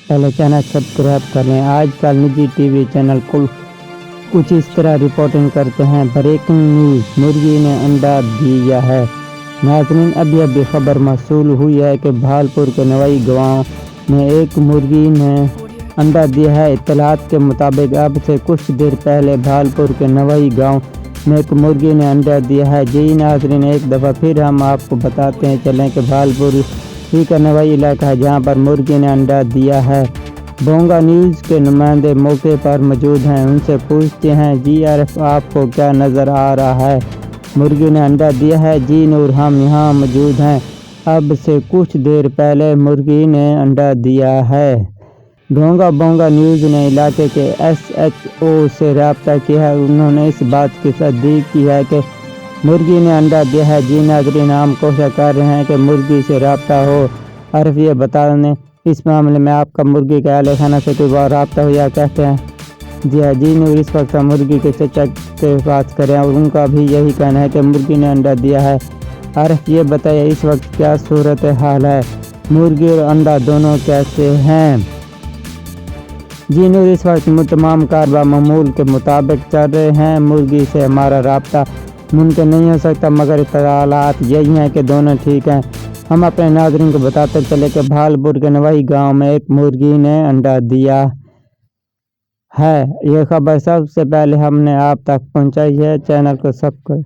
पहले channel subscribe कर लें। आजकल निजी टीवी चैनल कुछ इस तरह रिपोर्टिंग करते हैं। ब्रेकिंग न्यूज़, मुर्गी ने अंडा दिया है। नाज़रीन, अभी खबर मौसूल हुई है कि भालपुर के नवाई गांव में एक मुर्गी ने अंडा दिया है। इत्तलात के मुताबिक अब से कुछ देर पहले भालपुर के नवाई गांव में एक मुर्गी ने अंडा दिया है। जी नाज़रीन, एक दफ़ा फिर हम आपको बताते हैं चलें कि भालपुर ही का नवाई इलाका है जहां पर मुर्गी ने अंडा दिया है। बोंगा न्यूज़ के नुमाइंदे मौके पर मौजूद हैं, उनसे पूछते हैं जी आपको क्या नज़र आ रहा है, मुर्गी ने अंडा दिया है? जी नूर, हम यहाँ मौजूद हैं। अब से कुछ देर पहले मुर्गी ने अंडा दिया है। बोंगा न्यूज़ ने इलाके के SHO से रब्ता किया है। उन्होंने इस बात की तस्दीक की है कि मुर्गी ने अंडा दिया है। जी नाज़रीन, हम कोशिश कर रहे हैं कि मुर्गी से रब्ता हो। अर्फ ये बता दें, इस मामले में आपका मुर्गी के आले खाना से कोई रब्ता हो या कहते हैं? जी हाँ, जी नूर, इस वक्त हम मुर्गी के चचा के बात करें और उनका भी यही कहना है कि मुर्गी ने अंडा दिया है। अर्फ ये बताइए, इस वक्त क्या सूरत हाल है, मुर्गी और अंडा दोनों कैसे हैं? जी नूर, इस वक्त तमाम कारबा मामूल के मुताबिक चल रहे हैं। मुर्गी से हमारा रब्ता मुमकिन नहीं हो सकता, मगर इत्तलात यही हैं कि दोनों ठीक हैं। हम अपने नाज़रीन को बताते चले कि भालपुर के नवाई गांव में एक मुर्गी ने अंडा दिया है। यह खबर सबसे पहले हमने आप तक पहुंचाई है। चैनल को सब्सक्राइब